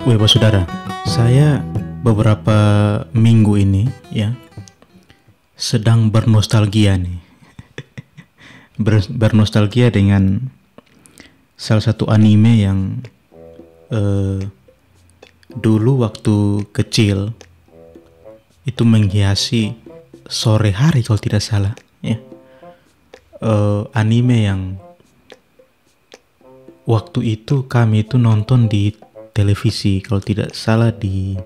Bapak Saudara, saya beberapa minggu ini ya sedang bernostalgia nih. Bernostalgia dengan salah satu anime yang dulu waktu kecil itu menghiasi sore hari kalau tidak salah ya. Anime yang waktu itu kami itu nonton di televisi kalau tidak salah di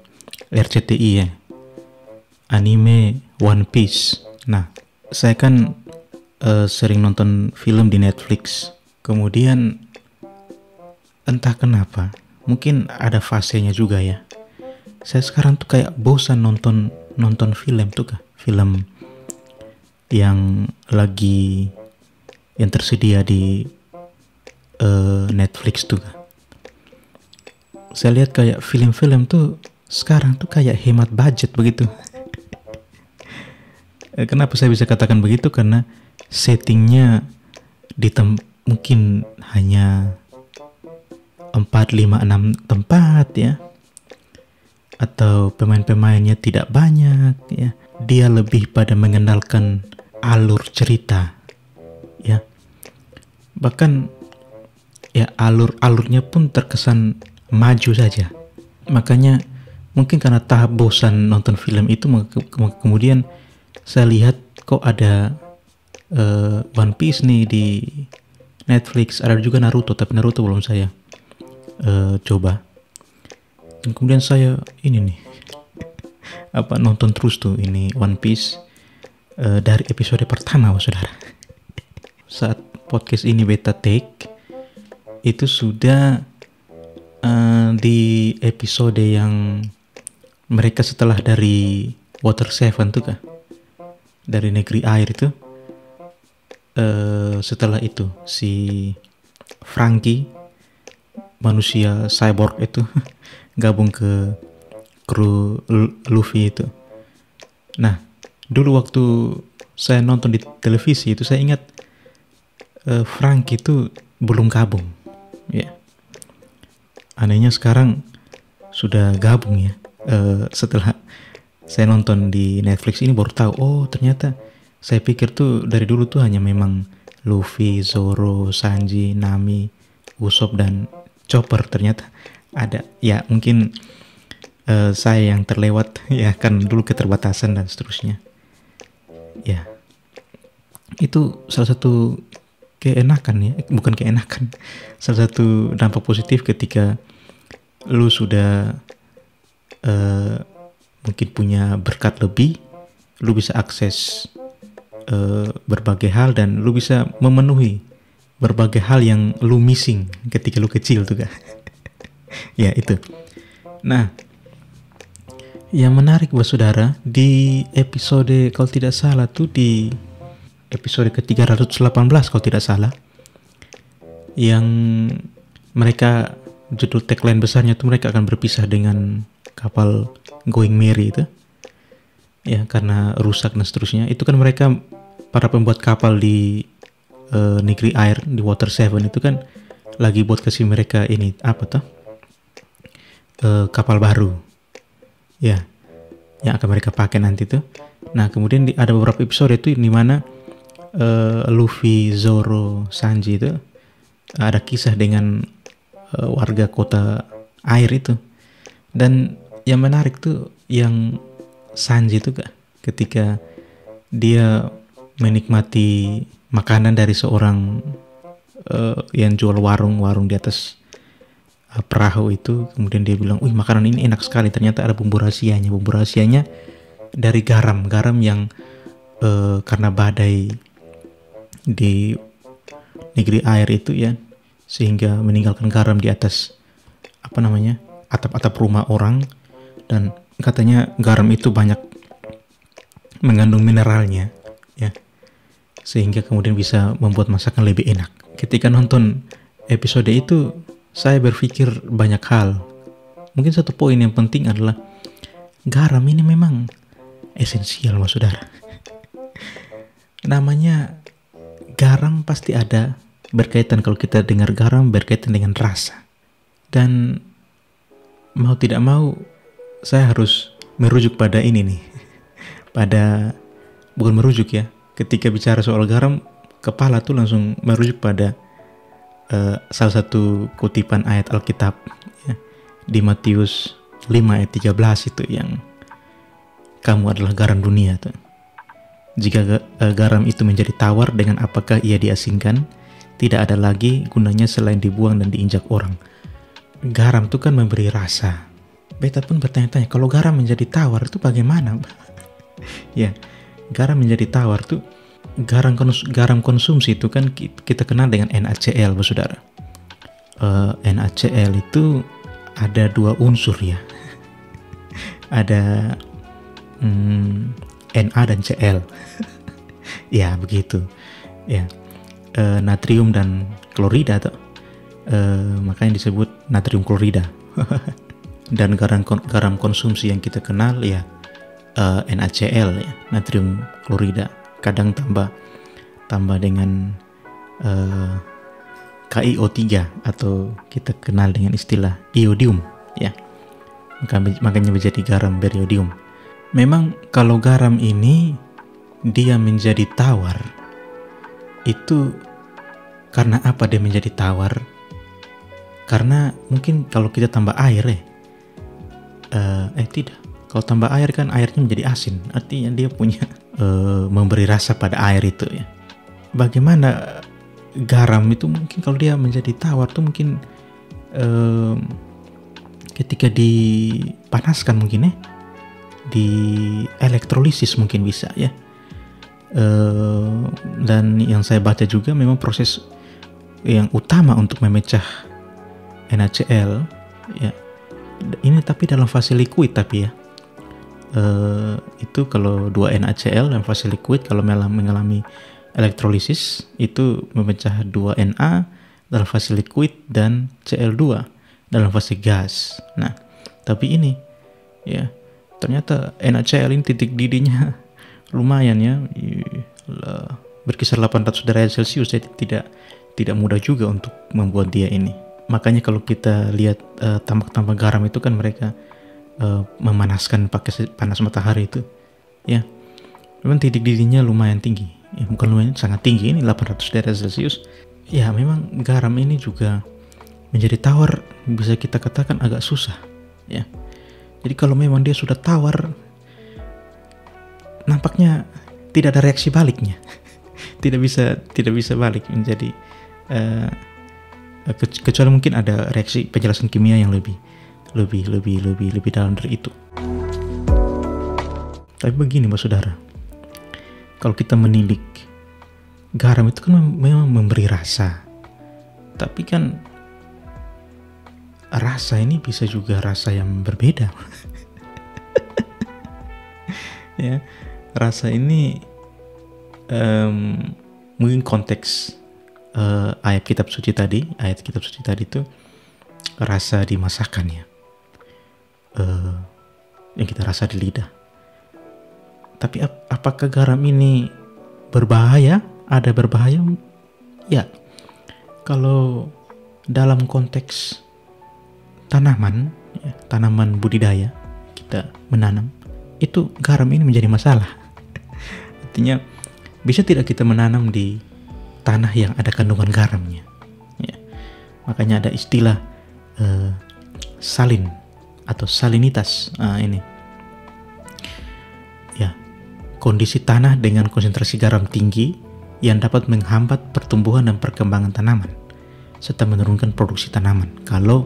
RCTI ya, anime One Piece. Nah, saya kan sering nonton film di Netflix. Kemudian entah kenapa, mungkin ada fasenya juga ya. Saya sekarang tuh kayak bosan nonton film tuh kah? Film yang tersedia di Netflix tuh kah? Saya lihat kayak film-film tuh sekarang tuh kayak hemat budget begitu. Kenapa saya bisa katakan begitu? Karena settingnya mungkin hanya 4, 5, 6 tempat ya, atau pemain-pemainnya tidak banyak ya. Dia lebih pada mengenalkan alur cerita ya. Bahkan ya alurnya pun terkesan maju saja. Makanya mungkin karena tahap bosan nonton film itu, kemudian saya lihat kok ada One Piece nih di Netflix, ada juga Naruto, tapi Naruto belum saya coba. Dan kemudian saya ini nih nonton terus tuh ini One Piece dari episode pertama, saudara. Saat podcast ini beta take itu sudah di episode yang mereka setelah dari Water 7 tuh kah, dari negeri air itu, setelah itu si Franky manusia cyborg itu gabung ke kru Luffy itu. Nah, dulu waktu saya nonton di televisi itu saya ingat Franky itu belum gabung ya. Anehnya sekarang sudah gabung ya. Setelah saya nonton di Netflix ini baru tahu, oh ternyata saya pikir tuh dari dulu tuh hanya memang Luffy, Zoro, Sanji, Nami, Usopp dan Chopper. Ternyata ada ya, mungkin saya yang terlewat ya, kan dulu keterbatasan dan seterusnya ya. Itu salah satu keenakan ya, bukan keenakan, salah satu dampak positif ketika lu sudah mungkin punya berkat lebih, lu bisa akses berbagai hal dan lu bisa memenuhi berbagai hal yang lu missing ketika lu kecil tuh kan. Ya itu. Nah, yang menarik buat saudara, di episode kalau tidak salah tuh di episode ke-318 kalau tidak salah, yang mereka judul tagline besarnya tuh mereka akan berpisah dengan kapal Going Merry itu ya, karena rusak dan seterusnya. Itu kan mereka para pembuat kapal di negeri air di Water 7 itu kan lagi buat kasih mereka ini kapal baru ya, yang akan mereka pakai nanti tuh. Nah, kemudian ada beberapa episode itu di mana Luffy, Zoro, Sanji itu ada kisah dengan warga kota air itu. Dan yang menarik tuh yang Sanji itu ketika dia menikmati makanan dari seorang yang jual warung di atas perahu itu, kemudian dia bilang, "Wih, makanan ini enak sekali." Ternyata ada bumbu rahasianya. Bumbu rahasianya dari garam yang karena badai di negeri air itu ya, sehingga meninggalkan garam di atas atap-atap rumah orang. Dan katanya garam itu banyak mengandung mineralnya ya, sehingga kemudian bisa membuat masakan lebih enak. Ketika nonton episode itu saya berpikir banyak hal. Mungkin satu poin yang penting adalah garam ini memang esensial, mas saudara. Namanya garam pasti ada berkaitan, kalau kita dengar garam berkaitan dengan rasa. Dan mau tidak mau saya harus merujuk pada ini nih. Bukan merujuk ya. Ketika bicara soal garam, kepala tuh langsung merujuk pada salah satu kutipan ayat Alkitab ya, di Matius 5 ayat 13 itu yang kamu adalah garam dunia tuh. Jika garam itu menjadi tawar, dengan apakah ia diasingkan? Tidak ada lagi gunanya selain dibuang dan diinjak orang. Garam itu kan memberi rasa. Beta pun bertanya-tanya, kalau garam menjadi tawar itu bagaimana? Ya, garam menjadi tawar tuh, garam konsumsi itu kan kita kenal dengan NaCl, saudara. NaCl itu ada 2 unsur ya. Ada Na dan Cl. Ya begitu. Ya, natrium dan klorida tuh. Makanya disebut natrium klorida. Dan garam konsumsi yang kita kenal ya NaCl ya, natrium klorida. Kadang tambah dengan KiO3 atau kita kenal dengan istilah iodium ya. Makanya menjadi garam beriodium. Memang kalau garam ini dia menjadi tawar, itu karena apa dia menjadi tawar? Karena mungkin kalau kita tambah air tidak. Kalau tambah air kan airnya menjadi asin, artinya dia punya memberi rasa pada air itu ya. Bagaimana garam itu mungkin kalau dia menjadi tawar tuh mungkin ketika dipanaskan mungkin ya, di elektrolisis mungkin bisa ya. Dan yang saya baca juga memang proses yang utama untuk memecah NaCl ya, ini tapi dalam fase liquid tapi ya, itu kalau 2 NaCl dalam fase liquid, kalau mengalami elektrolisis itu memecah 2 Na dalam fase liquid dan Cl2 dalam fase gas. Nah tapi ini ya, ternyata NaCl ini titik didihnya lumayan ya, berkisar 800 derajat Celcius. Jadi tidak mudah juga untuk membuat dia ini. Makanya kalau kita lihat tambak-tambak garam itu kan mereka memanaskan pakai panas matahari itu ya. Memang titik didihnya lumayan tinggi ya, bukan lumayan, sangat tinggi, ini 800 derajat Celcius ya. Memang garam ini juga menjadi tawar bisa kita katakan agak susah ya. Jadi kalau memang dia sudah tawar, nampaknya tidak ada reaksi baliknya. tidak bisa balik menjadi kecuali mungkin ada reaksi penjelasan kimia yang lebih dalam dari itu. Tapi begini saudara, kalau kita menilik, garam itu kan memang memberi rasa, tapi kan rasa ini bisa juga rasa yang berbeda. Ya, rasa ini mungkin konteks ayat kitab suci tadi itu rasa di masakan ya, yang kita rasa di lidah. Tapi apakah garam ini berbahaya? Ada berbahaya? Ya, kalau dalam konteks tanaman budidaya, kita menanam, itu garam ini menjadi masalah. Artinya bisa tidak kita menanam di tanah yang ada kandungan garamnya ya. Makanya ada istilah salin atau salinitas. Ini ya, kondisi tanah dengan konsentrasi garam tinggi yang dapat menghambat pertumbuhan dan perkembangan tanaman serta menurunkan produksi tanaman. Kalau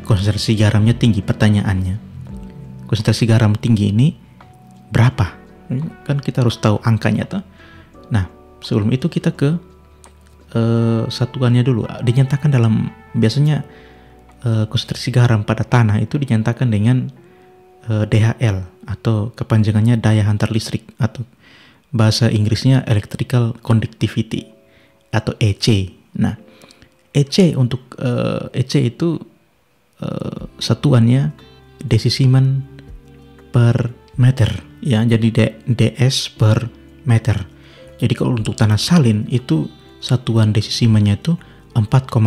konsentrasi garamnya tinggi, pertanyaannya, konsentrasi garam tinggi ini berapa? Kan kita harus tahu angkanya tuh. Nah, sebelum itu kita ke satuannya dulu. Dinyatakan dalam, biasanya konsentrasi garam pada tanah itu dinyatakan dengan DHL atau kepanjangannya daya hantar listrik, atau bahasa Inggrisnya electrical conductivity atau EC. Nah, EC untuk EC itu satuannya desisimen per meter ya, jadi DS per meter. Jadi kalau untuk tanah salin itu satuan desisimennya itu 4,0.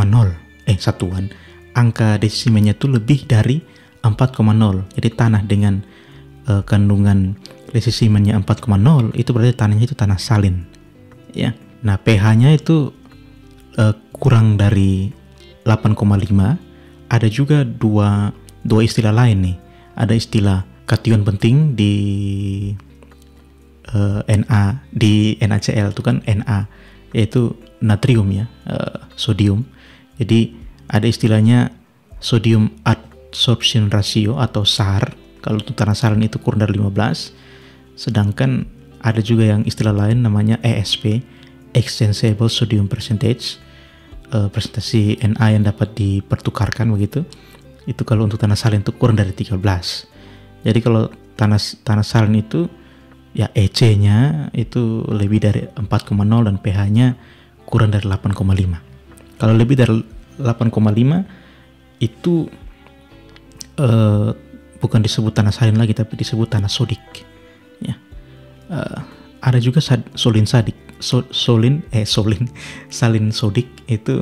Satuan angka desisimennya itu lebih dari 4,0. Jadi tanah dengan kandungan lesisimennya 4,0 itu berarti tanahnya itu tanah salin. Ya. Nah, pH-nya itu kurang dari 8,5. Ada juga dua istilah lain nih. Ada istilah kation penting di di NaCl itu kan Na, yaitu natrium ya, sodium. Jadi ada istilahnya sodium adsorption ratio atau SAR. Kalau untuk tanah salin itu kurang dari 15. Sedangkan ada juga yang istilah lain namanya ESP, extensible sodium percentage, presentasi Na yang dapat dipertukarkan begitu. Itu kalau untuk tanah salin itu kurang dari 13. Jadi kalau tanah salin itu ya EC-nya itu lebih dari 4,0 dan pH-nya kurang dari 8,5. Kalau lebih dari 8,5 itu bukan disebut tanah salin lagi, tapi disebut tanah sodik. Ya. Ada juga salin sodik itu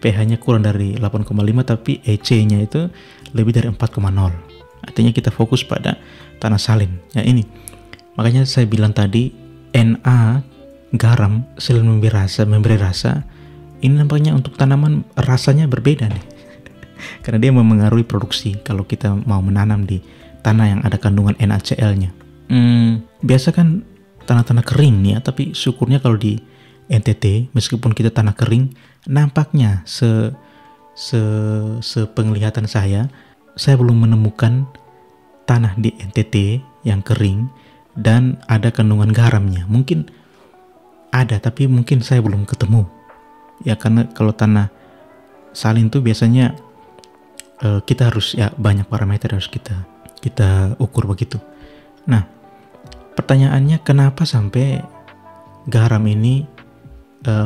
pH-nya kurang dari 8,5 tapi EC-nya itu lebih dari 4,0. Artinya kita fokus pada tanah salin. Ya ini. Makanya saya bilang tadi Na, garam, selain memberi rasa, ini nampaknya untuk tanaman rasanya berbeda nih. Karena dia memengaruhi produksi kalau kita mau menanam di tanah yang ada kandungan NaCl-nya. Biasa kan tanah-tanah kering nih ya, tapi syukurnya kalau di NTT meskipun kita tanah kering, nampaknya sepenglihatan saya belum menemukan tanah di NTT yang kering dan ada kandungan garamnya. Mungkin ada, tapi mungkin saya belum ketemu. Ya karena kalau tanah salin tuh biasanya kita harus ya banyak parameter harus kita ukur begitu. Nah, pertanyaannya kenapa sampai garam ini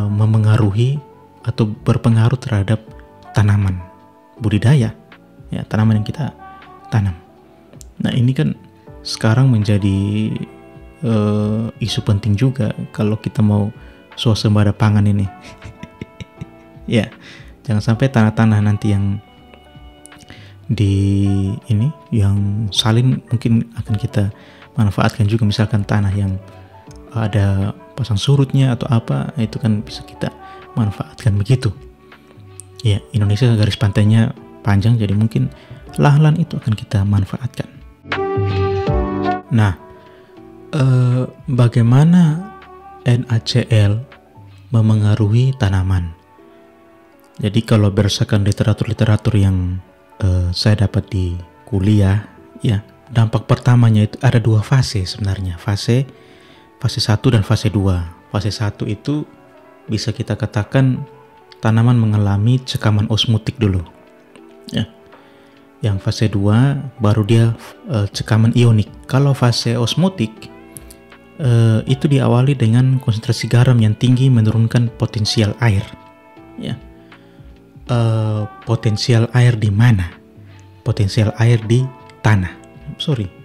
memengaruhi atau berpengaruh terhadap tanaman budidaya, ya tanaman yang kita tanam. Nah ini kan sekarang menjadi isu penting juga kalau kita mau swasembada pangan ini. Ya, jangan sampai tanah-tanah nanti yang yang salin mungkin akan kita manfaatkan juga, misalkan tanah yang ada pasang surutnya atau apa, itu kan bisa kita manfaatkan begitu. Ya, Indonesia garis pantainya panjang, jadi mungkin lahan-lahan itu akan kita manfaatkan. Nah, bagaimana NaCl memengaruhi tanaman? Jadi kalau berdasarkan literatur yang saya dapat di kuliah, ya dampak pertamanya itu ada dua fase sebenarnya, fase 1 dan fase 2. Fase 1 itu bisa kita katakan tanaman mengalami cekaman osmotik dulu. Ya. Yang fase 2 baru dia cekaman ionik. Kalau fase osmotik itu diawali dengan konsentrasi garam yang tinggi menurunkan potensial air. Ya. Potensial air di mana? Potensial air di tanah.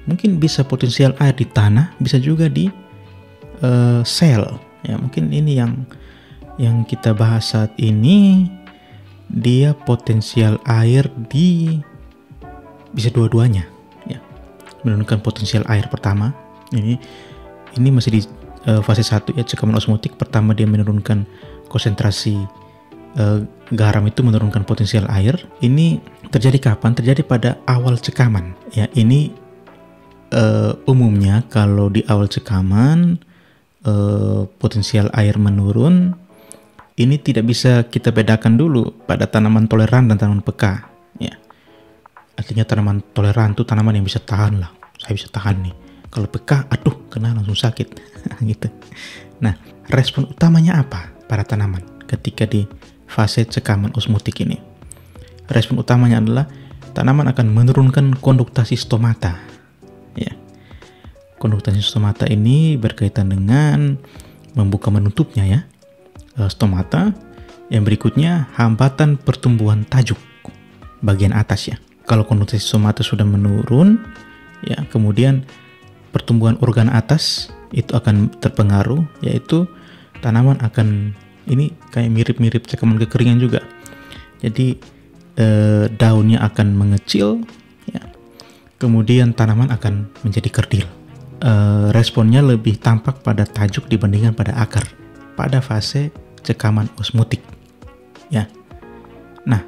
Mungkin bisa potensial air di tanah, bisa juga di sel. Ya, mungkin ini yang kita bahas saat ini, dia potensial air di bisa dua-duanya. Ya, menurunkan potensial air pertama. Ini masih di fase 1 ya, cekaman osmotik. Pertama dia menurunkan konsentrasi garam, itu menurunkan potensial air. Ini terjadi kapan? Terjadi pada awal cekaman. Ya, ini umumnya kalau di awal cekaman potensial air menurun, ini tidak bisa kita bedakan dulu pada tanaman toleran dan tanaman peka. Ya, artinya tanaman toleran itu tanaman yang bisa tahan lah. Saya bisa tahan nih. Kalau peka, aduh, kena langsung sakit. Gitu. Nah, respon utamanya apa para tanaman ketika di fase cekaman osmotik ini? Respon utamanya adalah tanaman akan menurunkan konduktasi stomata. Ya. Konduktasi stomata ini berkaitan dengan membuka menutupnya ya. Stomata. Yang berikutnya hambatan pertumbuhan tajuk bagian atas ya. Kalau konduktasi stomata sudah menurun, ya kemudian pertumbuhan organ atas itu akan terpengaruh, yaitu tanaman akan ini kayak mirip-mirip cekaman kekeringan juga. Jadi daunnya akan mengecil, ya. kemudian tanaman akan menjadi kerdil. Responnya lebih tampak pada tajuk dibandingkan pada akar pada fase cekaman osmotik. Ya. Nah,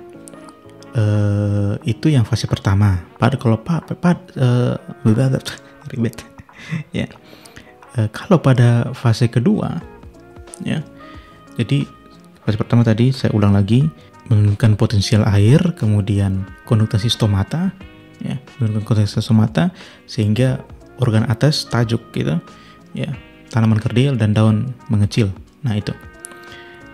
itu yang fase pertama. Ribet. Ya. Kalau pada fase kedua, ya. Jadi fase pertama tadi saya ulang lagi, menurunkan potensial air, kemudian konduktasi stomata, ya, menurunkan konduktasi stomata sehingga organ atas tajuk gitu, ya, tanaman kerdil dan daun mengecil. Nah itu.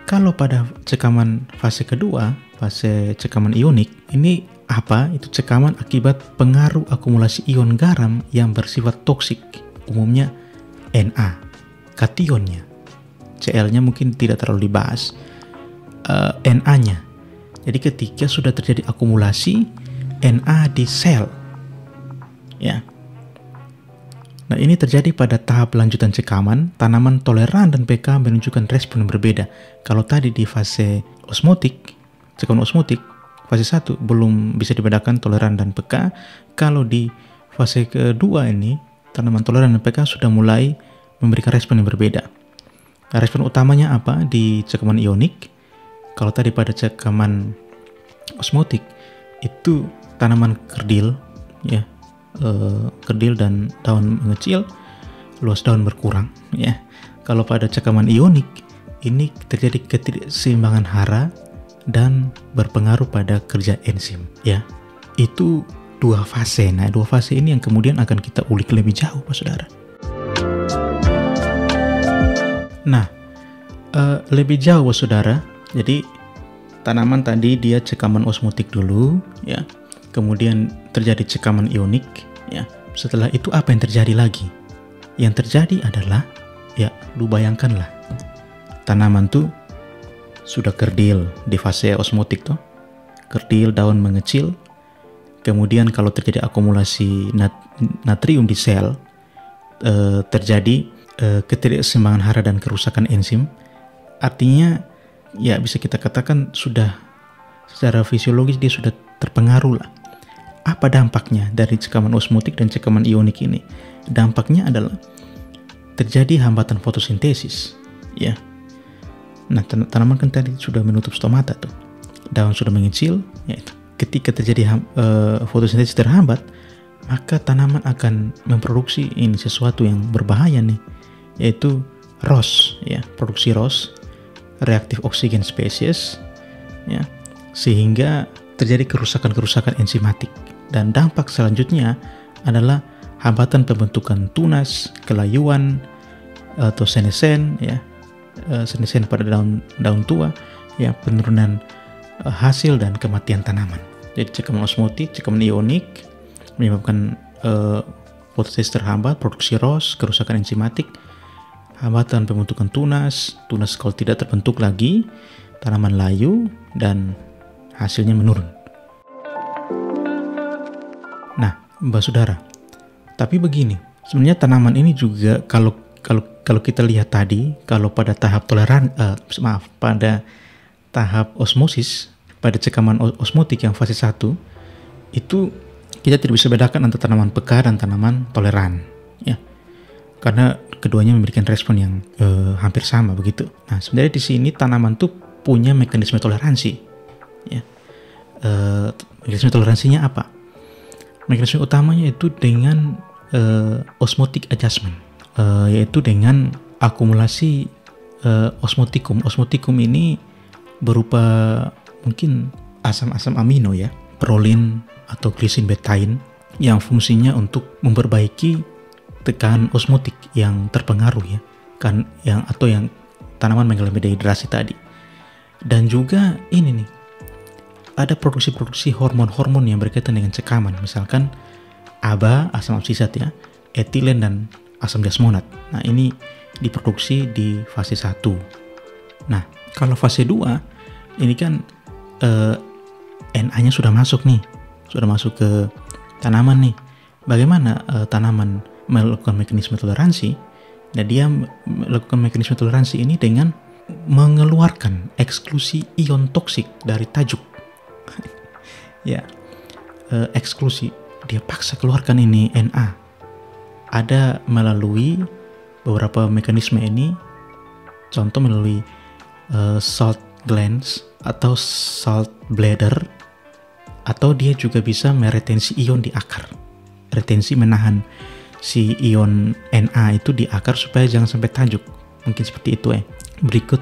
Kalau pada cekaman fase kedua, fase cekaman ionik, ini apa? Itu cekaman akibat pengaruh akumulasi ion garam yang bersifat toksik, umumnya Na, kationnya. Cl-nya mungkin tidak terlalu dibahas. Na-nya. Jadi ketika sudah terjadi akumulasi Na di sel, ya. Nah, ini terjadi pada tahap lanjutan cekaman, tanaman toleran dan pK menunjukkan respon yang berbeda. Kalau tadi di fase osmotik, cekaman osmotik, fase 1 belum bisa dibedakan toleran dan pK. Kalau di fase kedua ini, tanaman toleran dan pK sudah mulai memberikan respon yang berbeda. Nah, respon utamanya apa di cekaman ionik? Kalau tadi pada cekaman osmotik, itu tanaman kerdil, ya, kerdil dan daun mengecil, luas daun berkurang, ya. Kalau pada cekaman ionik ini terjadi ketidakseimbangan hara dan berpengaruh pada kerja enzim, ya. Itu dua fase. Nah, dua fase ini yang kemudian akan kita ulik lebih jauh, Pak Saudara. Nah, lebih jauh, Pak Saudara. Jadi tanaman tadi dia cekaman osmotik dulu, ya. Kemudian terjadi cekaman ionik, ya. Setelah itu apa yang terjadi lagi? Yang terjadi adalah, ya, lu bayangkanlah, tanaman tuh sudah kerdil di fase osmotik tuh, kerdil, daun mengecil. Kemudian kalau terjadi akumulasi natrium di sel, terjadi ketidakseimbangan hara dan kerusakan enzim. Artinya, ya bisa kita katakan sudah secara fisiologis dia sudah terpengaruh lah. Apa dampaknya dari cekaman osmotik dan cekaman ionik ini? Dampaknya adalah terjadi hambatan fotosintesis, ya. Nah, tanaman kan tadi sudah menutup stomata tuh, daun sudah mengecil, yaitu ketika terjadi fotosintesis terhambat, maka tanaman akan memproduksi ini sesuatu yang berbahaya nih, yaitu ROS, ya, produksi ROS, reaktif oksigen spesies, ya, sehingga terjadi kerusakan enzimatik. Dan dampak selanjutnya adalah hambatan pembentukan tunas, kelayuan atau senesen, ya, senesen pada daun tua, ya, penurunan hasil dan kematian tanaman. Jadi cekaman osmotik, cekaman ionik menyebabkan fotosintesis terhambat, produksi ROS, kerusakan enzimatik, hambatan pembentukan tunas kalau tidak terbentuk lagi, tanaman layu dan hasilnya menurun. Nah, Mbak Saudara, tapi begini, sebenarnya tanaman ini juga kalau kita lihat tadi, kalau pada tahap pada tahap osmosis, pada cekaman osmotik yang fase 1, itu kita tidak bisa bedakan antara tanaman peka dan tanaman toleran, ya. Karena keduanya memberikan respon yang hampir sama begitu. Nah, sebenarnya di sini tanaman tuh punya mekanisme toleransi, ya. Mekanisme toleransinya apa? Mekanisme utamanya itu dengan osmotic adjustment, yaitu dengan akumulasi osmotikum. Osmotikum ini berupa mungkin asam-asam amino, ya, prolin atau glisin betain, yang fungsinya untuk memperbaiki tekanan osmotik yang terpengaruh, ya, kan, yang tanaman mengalami dehidrasi tadi. Dan juga ini nih, ada produksi hormon-hormon yang berkaitan dengan cekaman, misalkan ABA, asam absisat, ya, etilen dan asam jasmonat. Nah, ini diproduksi di fase 1. Nah, kalau fase 2 ini kan Na-nya sudah masuk nih, sudah masuk ke tanaman nih. Bagaimana tanaman melakukan mekanisme toleransi? Nah, dia melakukan mekanisme toleransi ini dengan mengeluarkan eksklusi ion toksik dari tajuk. Ya, eksklusi. dia paksa keluarkan ini Na. Ada melalui beberapa mekanisme ini, contoh melalui salt glands atau salt bladder, atau dia juga bisa meretensi ion di akar. Retensi menahan si ion Na itu di akar supaya jangan sampai tajuk. Mungkin seperti itu ya. Berikut,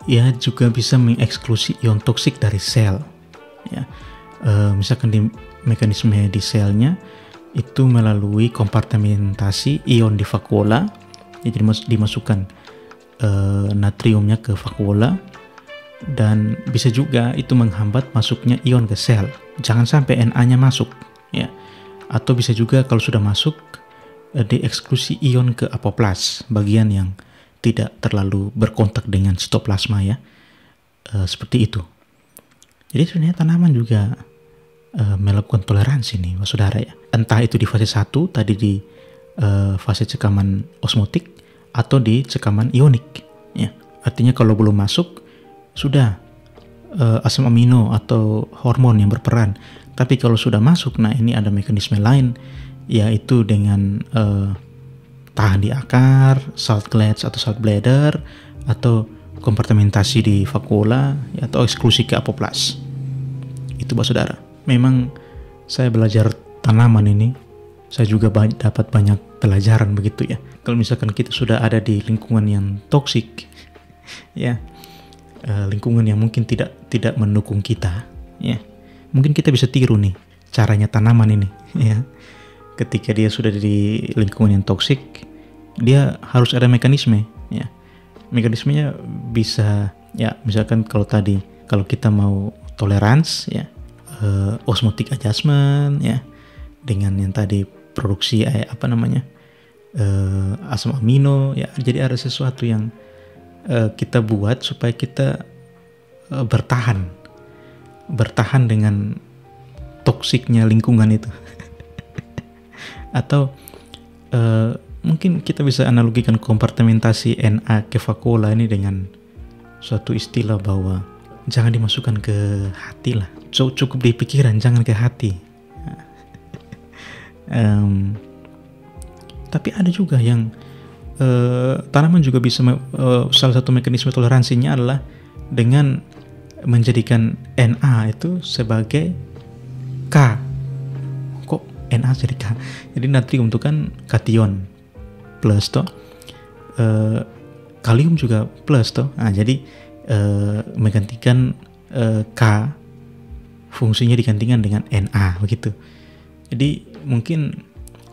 ya juga bisa mengeksklusi ion toksik dari sel. Ya, misalkan di mekanisme di selnya itu melalui kompartementasi ion di vakuola, jadi dimasukkan natriumnya ke vakuola, dan bisa juga itu menghambat masuknya ion ke sel. Jangan sampai Na-nya masuk, ya. Atau bisa juga kalau sudah masuk dieksklusi ion ke apoplas, bagian yang tidak terlalu berkontak dengan sitoplasma ya. Seperti itu. Jadi sebenarnya tanaman juga melakukan toleransi nih, saudara ya. Entah itu di fase 1 tadi di fase cekaman osmotik atau di cekaman ionik ya. Artinya kalau belum masuk sudah asam amino atau hormon yang berperan. Tapi kalau sudah masuk, nah ini ada mekanisme lain, yaitu dengan tahan di akar, salt glands atau salt bladder, atau kompartementasi di vakuola, atau eksklusi ke apoplas. Itu saudara. Memang saya belajar tanaman ini, saya juga dapat banyak pelajaran begitu ya. Kalau misalkan kita sudah ada di lingkungan yang toksik, ya, lingkungan yang mungkin tidak mendukung kita, ya, mungkin kita bisa tiru nih caranya tanaman ini, ya. Ketika dia sudah di lingkungan yang toksik, dia harus ada mekanisme, ya. Mekanismenya bisa, ya, misalkan kalau kita mau tolerans, ya, osmotic adjustment, ya, dengan yang tadi produksi asam amino, ya. Jadi ada sesuatu yang kita buat supaya kita bertahan dengan toksiknya lingkungan itu. Atau mungkin kita bisa analogikan kompartementasi Na ke vakuola ini dengan suatu istilah bahwa jangan dimasukkan ke hati lah, cukup di pikiran, jangan ke hati. Tapi ada juga yang tanaman juga bisa salah satu mekanisme toleransinya adalah dengan menjadikan Na itu sebagai K. Kok Na jadi K? Jadi natrium itu kan kation plus toh, kalium juga plus toh. Nah, jadi menggantikan K, fungsinya digantikan dengan Na begitu. Jadi mungkin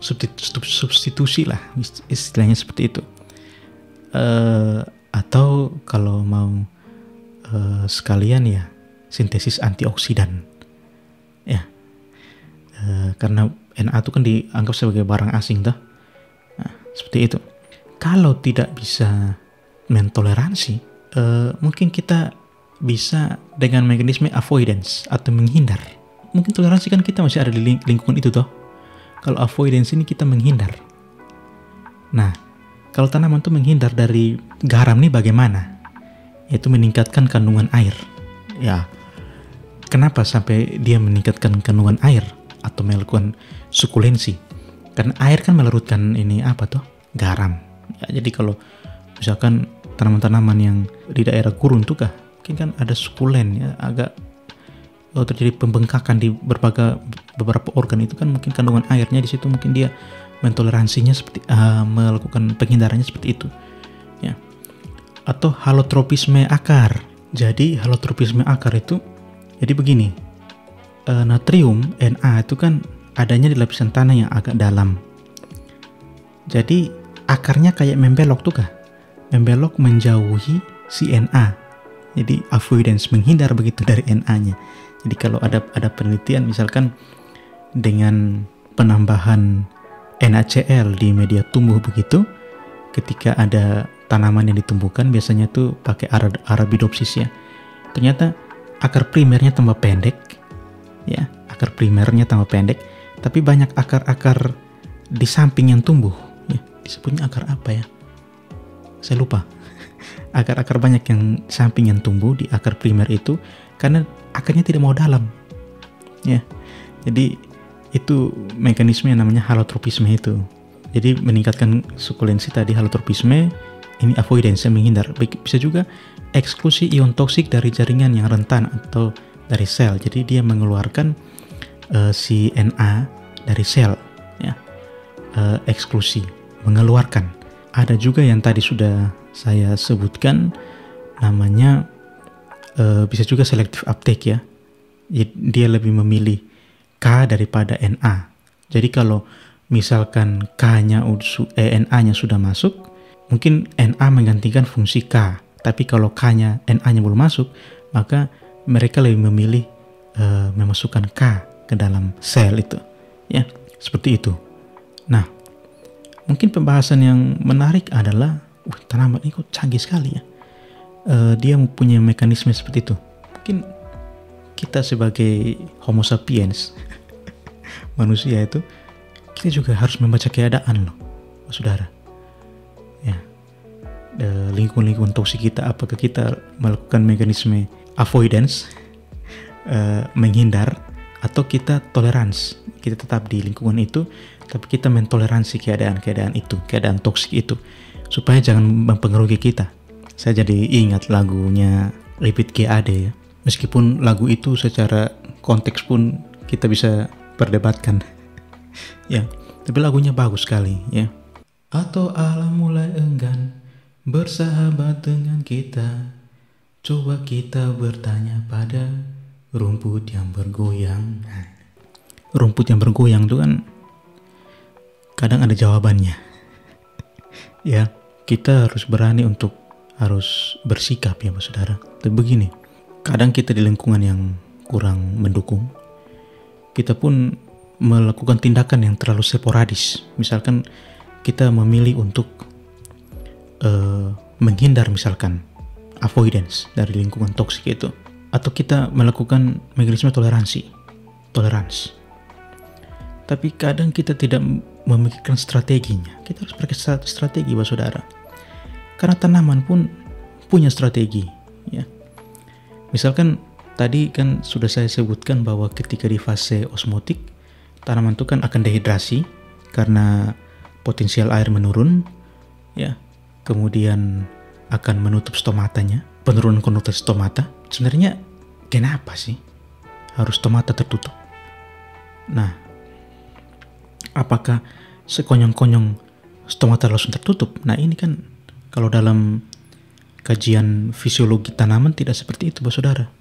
substitusi lah, istilahnya seperti itu. Atau kalau mau sekalian ya sintesis antioksidan ya, karena Na itu kan dianggap sebagai barang asing toh. Nah, seperti itu. Kalau tidak bisa mentoleransi, mungkin kita bisa dengan mekanisme avoidance atau menghindar. Mungkin toleransi kan kita masih ada di lingkungan itu toh. Kalau avoidance ini kita menghindar. Nah, kalau tanaman itu menghindar dari garam nih bagaimana? Yaitu meningkatkan kandungan air. Ya, kenapa sampai dia meningkatkan kandungan air atau melakukan sukulensi? Karena air kan melarutkan ini apa tuh? Garam. Ya, jadi kalau misalkan tanaman-tanaman yang di daerah gurun tuh mungkin kan ada sukulen ya, agak terjadi pembengkakan di beberapa organ itu kan, mungkin kandungan airnya di situ mungkin dia mentoleransinya seperti melakukan penghindarannya seperti itu ya. Atau halotropisme akar. Jadi halotropisme akar itu jadi begini, natrium Na itu kan adanya di lapisan tanah yang agak dalam, jadi akarnya kayak membelok tuh membelok menjauhi si Na. Jadi avoidance, menghindar begitu dari Na-nya. Jadi kalau ada penelitian misalkan dengan penambahan NaCl di media tumbuh begitu, ketika ada tanaman yang ditumbuhkan biasanya tuh pakai Arabidopsis ya. Ternyata akar primernya tambah pendek, ya, akar primernya tambah pendek, tapi banyak akar-akar di samping yang tumbuh, ya, disebutnya akar apa ya? Saya lupa. Akar-akar banyak yang samping yang tumbuh di akar primer itu karena akarnya tidak mau dalam, ya. Jadi itu mekanisme yang namanya halotropisme itu. Jadi meningkatkan sukulensi tadi halotropisme, ini avoidance yang menghindar. Bisa juga eksklusi ion toksik dari jaringan yang rentan atau dari sel. Jadi dia mengeluarkan si Na dari sel, ya. Eksklusi, mengeluarkan. Ada juga yang tadi sudah saya sebutkan, namanya bisa juga selective uptake, ya. Dia lebih memilih K daripada Na. Jadi kalau misalkan Na-nya sudah masuk, mungkin Na menggantikan fungsi K. Tapi kalau Na-nya belum masuk, maka mereka lebih memilih memasukkan K ke dalam sel itu, ya, seperti itu. Nah, mungkin pembahasan yang menarik adalah tanaman ini kok canggih sekali, ya. Dia mempunyai mekanisme seperti itu. Mungkin kita sebagai Homo sapiens manusia itu, kita juga harus membaca keadaan loh, saudara. Ya, lingkungan toksik kita, apakah kita melakukan mekanisme avoidance, menghindar, atau kita tolerans, kita tetap di lingkungan itu, tapi kita mentoleransi keadaan itu, keadaan toksik itu, supaya jangan mempengaruhi kita. Saya jadi ingat lagunya Repeat GAD, ya. Meskipun lagu itu secara konteks pun kita bisa perdebatkan, ya, tapi lagunya bagus sekali, ya. Atau alam mulai enggan bersahabat dengan kita, coba kita bertanya pada rumput yang bergoyang. Rumput yang bergoyang itu kan kadang ada jawabannya. Ya, kita harus berani untuk harus bersikap, ya, saudara. Tapi begini, kadang kita di lingkungan yang kurang mendukung, kita pun melakukan tindakan yang terlalu sporadis. Misalkan kita memilih untuk menghindar, misalkan avoidance dari lingkungan toksik itu, atau kita melakukan mekanisme toleransi. Tapi kadang kita tidak memikirkan strateginya. Kita harus pakai strategi, saudara. Karena tanaman pun punya strategi, ya. Misalkan tadi kan sudah saya sebutkan bahwa ketika di fase osmotik, tanaman itu kan akan dehidrasi karena potensial air menurun, ya. Kemudian akan menutup stomatanya, penurunan konduktasi stomata. Sebenarnya kenapa sih harus stomata tertutup? Nah, apakah sekonyong-konyong stomata langsung tertutup? Nah, ini kan kalau dalam kajian fisiologi tanaman tidak seperti itu, saudara.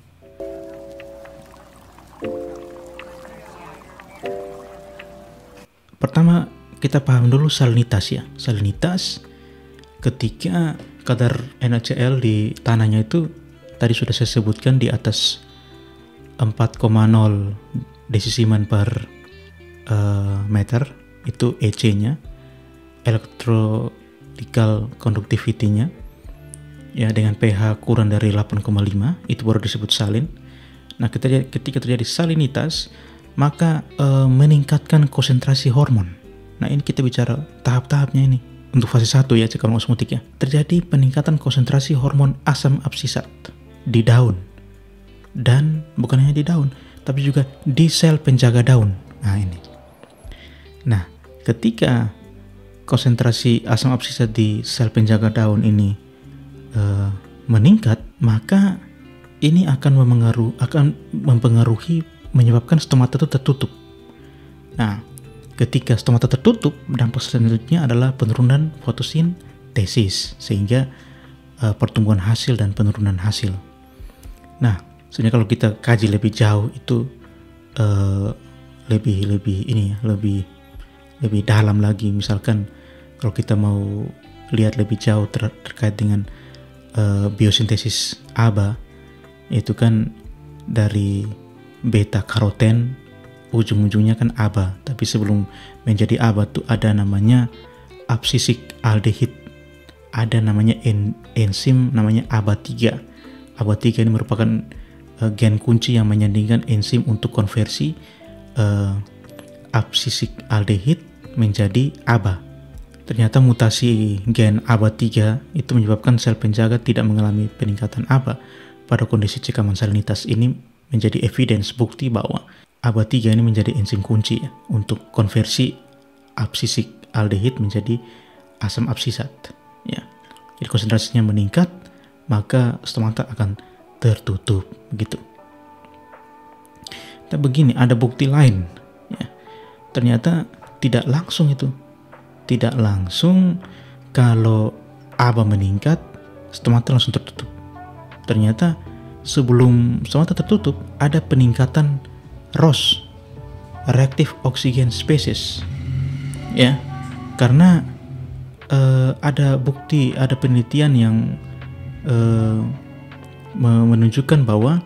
Pertama, kita paham dulu salinitas, ya. Salinitas ketika kadar NaCl di tanahnya itu tadi sudah saya sebutkan di atas 4,0 desisiman per meter, itu EC-nya, electrolytical conductivity-nya, ya, dengan pH kurang dari 8,5, itu baru disebut salin. Nah, ketika terjadi salinitas, maka meningkatkan konsentrasi hormon. Nah, ini kita bicara tahap-tahapnya ini. Untuk fase 1, ya, cekal osmotik, ya. Terjadi peningkatan konsentrasi hormon asam absisat di daun. Dan bukan hanya di daun, tapi juga di sel penjaga daun. Nah, ini. Nah, ketika konsentrasi asam absisat di sel penjaga daun ini meningkat, maka ini akan mempengaruhi menyebabkan stomata itu tertutup. Nah, ketika stomata tertutup, dampak selanjutnya adalah penurunan fotosintesis, sehingga pertumbuhan hasil dan penurunan hasil. Nah, sebenarnya kalau kita kaji lebih jauh itu lebih dalam lagi. Misalkan kalau kita mau lihat lebih jauh terkait dengan biosintesis ABA, itu kan dari beta karoten, ujung-ujungnya kan ABA. Tapi sebelum menjadi ABA tuh ada namanya absisik aldehid, ada namanya enzim namanya ABA3. ABA3 ini merupakan gen kunci yang menyandingkan enzim untuk konversi absisik aldehid menjadi ABA. Ternyata mutasi gen ABA3 itu menyebabkan sel penjaga tidak mengalami peningkatan ABA. Pada kondisi cekaman salinitas ini menjadi evidence, bukti bahwa ABA3 ini menjadi enzim kunci ya, untuk konversi absisik aldehid menjadi asam absisat ya. Jadi konsentrasinya meningkat, maka stomata akan tertutup begitu. Tapi begini, ada bukti lain ya. Ternyata tidak langsung itu. Tidak langsung kalau ABA meningkat, stomata langsung tertutup. Ternyata sebelum stomata tertutup ada peningkatan ROS, reactive oxygen species ya, karena ada bukti, ada penelitian yang menunjukkan bahwa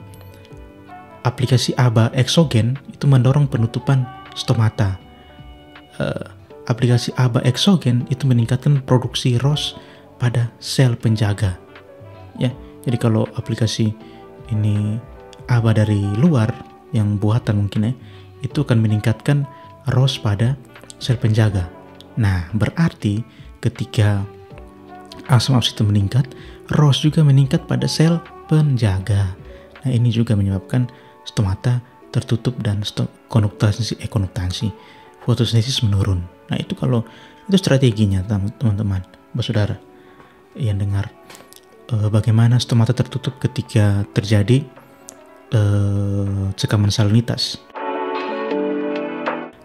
aplikasi ABA eksogen itu mendorong penutupan stomata. Aplikasi ABA eksogen itu meningkatkan produksi ROS pada sel penjaga ya. Jadi kalau aplikasi ini ABA dari luar yang buatan mungkin ya, itu akan meningkatkan ROS pada sel penjaga. Nah, berarti ketika asam absit meningkat, ROS juga meningkat pada sel penjaga. Nah, ini juga menyebabkan stomata tertutup dan konduktasi, fotosintesis menurun. Nah, itu strateginya teman-teman, saudara yang dengar bagaimana stomata tertutup ketika terjadi cekaman salinitas.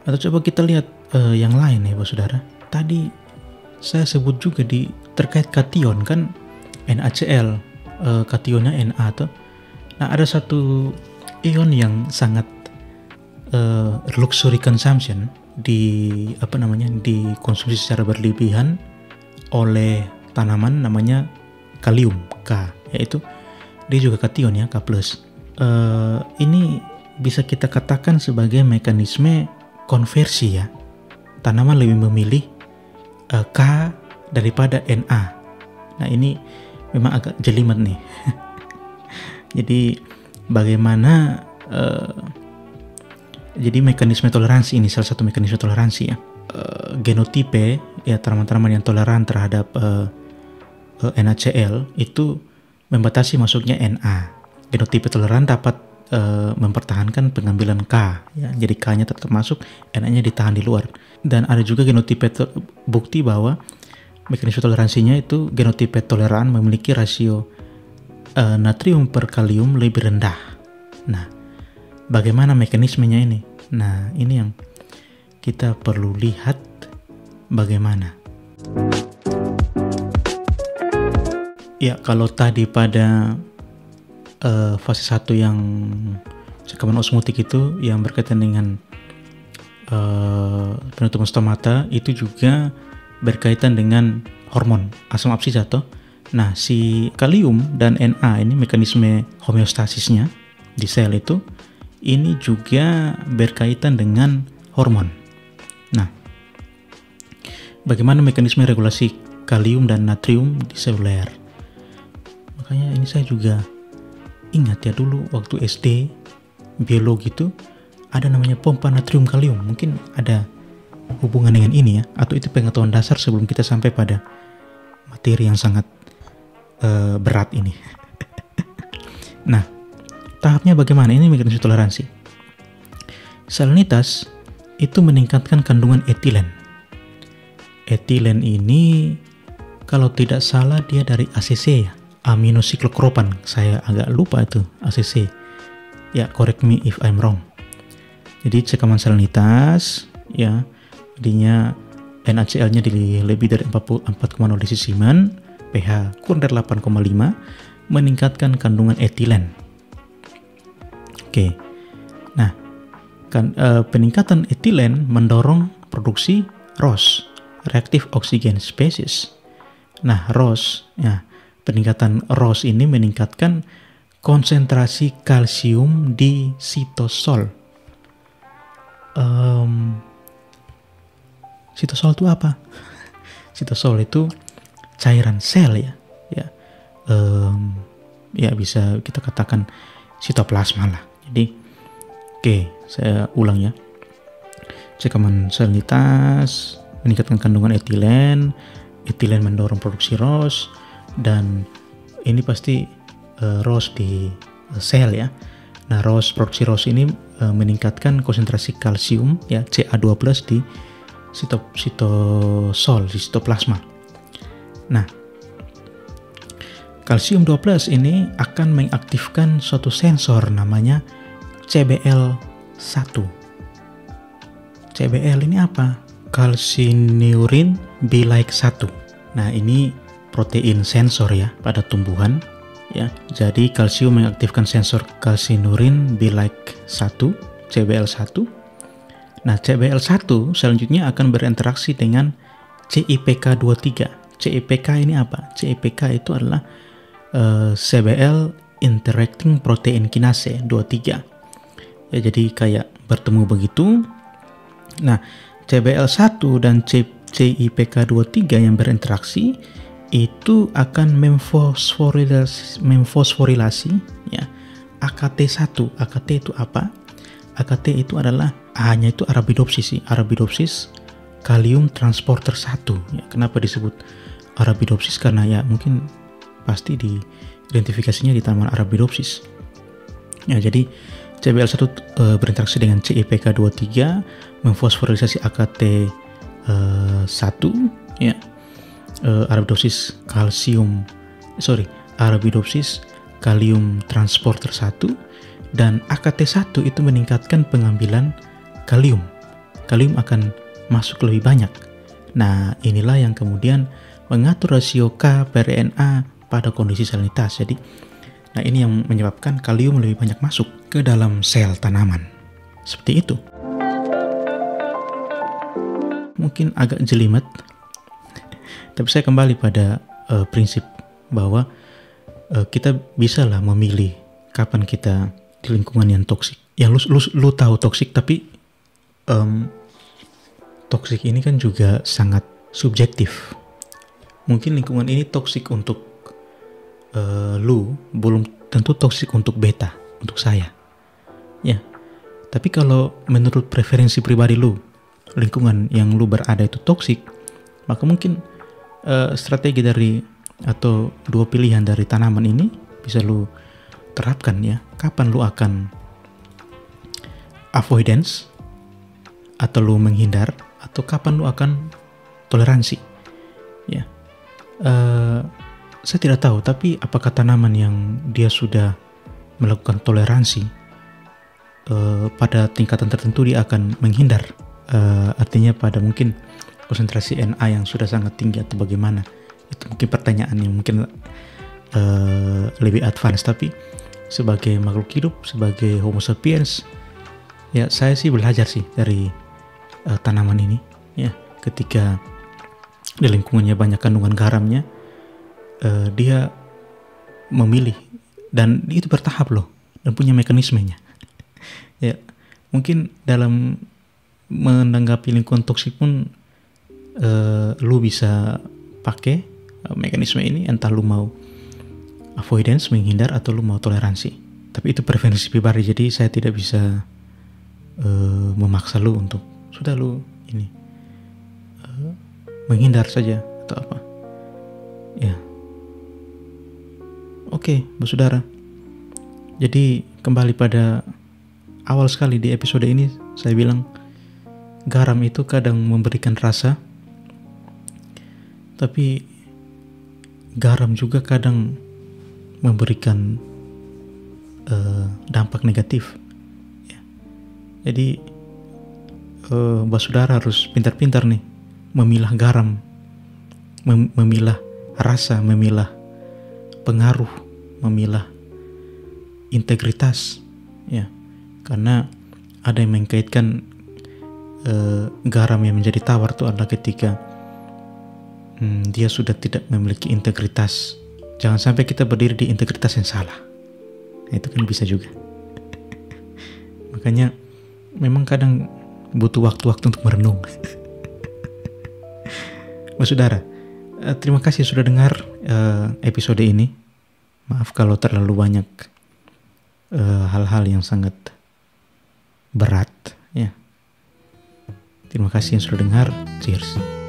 Atau coba kita lihat yang lain ya, saudara. Tadi saya sebut juga terkait kation kan, NaCl, kationnya Na tuh. Nah, ada satu ion yang sangat luxury consumption dikonsumsi secara berlebihan oleh tanaman, namanya kalium, K, yaitu dia juga kation ya, K+. Ini bisa kita katakan sebagai mekanisme konversi ya. Tanaman lebih memilih K daripada Na. Nah, ini memang agak jelimet nih. Jadi bagaimana jadi mekanisme toleransi ini, salah satu mekanisme toleransi ya. Genotipe ya, tanaman-tanaman yang toleran terhadap NaCl itu membatasi masuknya Na. Genotipe toleran dapat mempertahankan pengambilan K ya. Jadi K-nya tetap masuk, Na-nya ditahan di luar. Dan ada juga genotipe bukti bahwa mekanisme toleransinya itu genotipe toleran memiliki rasio natrium per kalium lebih rendah. Nah, bagaimana mekanismenya ini? Nah, ini yang kita perlu lihat bagaimana. Ya, kalau tadi pada fase 1 yang cekaman osmotik itu yang berkaitan dengan penutupan stomata, itu juga berkaitan dengan hormon asam absisat. Nah, si kalium dan Na ini mekanisme homeostasisnya di sel itu ini juga berkaitan dengan hormon. Nah, bagaimana mekanisme regulasi kalium dan natrium di seluler? Makanya ini saya juga ingat ya, dulu waktu SD biologi itu ada namanya pompa natrium kalium. Mungkin ada hubungan dengan ini ya, atau itu pengetahuan dasar sebelum kita sampai pada materi yang sangat berat ini. Nah, tahapnya bagaimana? Ini mekanisme toleransi. Salinitas itu meningkatkan kandungan etilen. Etilen ini kalau tidak salah dia dari ACC ya, aminosiklopropan. Saya agak lupa itu ACC. Ya, correct me if I'm wrong. Jadi cekaman salinitas ya, jadinya NaCl-nya lebih dari 4,0 desisimen, pH kurang dari 8,5, meningkatkan kandungan etilen. Oke. Nah, peningkatan etilen mendorong produksi ROS, reactive oxygen species. Nah, ROS ya, peningkatan ROS ini meningkatkan konsentrasi kalsium di sitosol. Sitosol itu apa? Sitosol itu cairan sel ya. Ya bisa kita katakan sitoplasma lah. Jadi, oke, saya ulang ya. Cekaman salinitas meningkatkan kandungan etilen, etilen mendorong produksi ROS, dan ini pasti ROS di sel ya. Nah, produksi ROS ini meningkatkan konsentrasi kalsium ya Ca2+ di sitosol, di sitoplasma. Nah, kalsium 2+ ini akan mengaktifkan suatu sensor namanya CBL1. CBL ini apa? Calcineurin B-like 1. Nah, ini protein sensor ya pada tumbuhan ya. Jadi kalsium mengaktifkan sensor calcineurin B-like 1, CBL1. Nah, CBL1 selanjutnya akan berinteraksi dengan CIPK23. CIPK ini apa? CIPK itu adalah CBL interacting protein kinase 23. Ya, jadi kayak bertemu begitu. Nah, CBL1 dan CIPK23 yang berinteraksi itu akan memfosforilasi ya AKT1. AKT itu apa? AKT itu adalah A-nya itu Arabidopsis, Arabidopsis kalium transporter 1 ya. Kenapa disebut Arabidopsis? Karena ya mungkin pasti di identifikasinya di tanaman Arabidopsis ya. Jadi CBL1 berinteraksi dengan CIPK23 memfosforilisasi AKT1 ya. Arabidopsis kalium transporter 1, dan AKT1 itu meningkatkan pengambilan kalium. Kalium akan masuk lebih banyak. Nah, inilah yang kemudian mengatur rasio K per RNA pada kondisi salinitas. Jadi, nah ini yang menyebabkan kalium lebih banyak masuk ke dalam sel tanaman. Seperti itu. Mungkin agak jelimet, tapi saya kembali pada prinsip bahwa kita bisalah memilih kapan kita di lingkungan yang toksik. Yang lu tahu toksik, tapi toksik ini kan juga sangat subjektif. Mungkin lingkungan ini toksik untuk lu, belum tentu toksik untuk beta, untuk saya. Ya. Tapi kalau menurut preferensi pribadi lu, lingkungan yang lu berada itu toksik, maka mungkin strategi dari atau dua pilihan dari tanaman ini bisa lu terapkan ya. Kapan lu akan avoidance atau lu menghindar, atau kapan lu akan toleransi ya. Saya tidak tahu, tapi apakah tanaman yang dia sudah melakukan toleransi pada tingkatan tertentu dia akan menghindar, artinya pada mungkin konsentrasi Na yang sudah sangat tinggi atau bagaimana. Itu mungkin pertanyaan yang mungkin lebih advance. Tapi sebagai makhluk hidup, sebagai Homo sapiens ya, saya sih belajar sih dari tanaman ini ya. Ketika di lingkungannya banyak kandungan garamnya, dia memilih, dan itu bertahap loh, dan punya mekanismenya ya. Mungkin dalam menanggapi lingkungan toksik pun lu bisa pakai mekanisme ini, entah lu mau avoidance, menghindar, atau lu mau toleransi. Tapi itu preferensi pribadi, jadi saya tidak bisa memaksa lu untuk sudah lu ini menghindar saja atau apa ya. Oke, bersaudara. Jadi kembali pada awal sekali di episode ini, saya bilang garam itu kadang memberikan rasa, tapi garam juga kadang memberikan dampak negatif ya. Jadi saudara harus pintar-pintar nih memilah garam, memilah rasa, memilah pengaruh, memilah integritas ya. Karena ada yang mengkaitkan garam yang menjadi tawar itu adalah ketika dia sudah tidak memiliki integritas. Jangan sampai kita berdiri di integritas yang salah. Nah, itu kan bisa juga. Makanya memang kadang butuh waktu-waktu untuk merenung. Saudara, terima kasih sudah dengar episode ini. Maaf kalau terlalu banyak hal-hal yang sangat berat ya. Terima kasih yang sudah dengar. Cheers.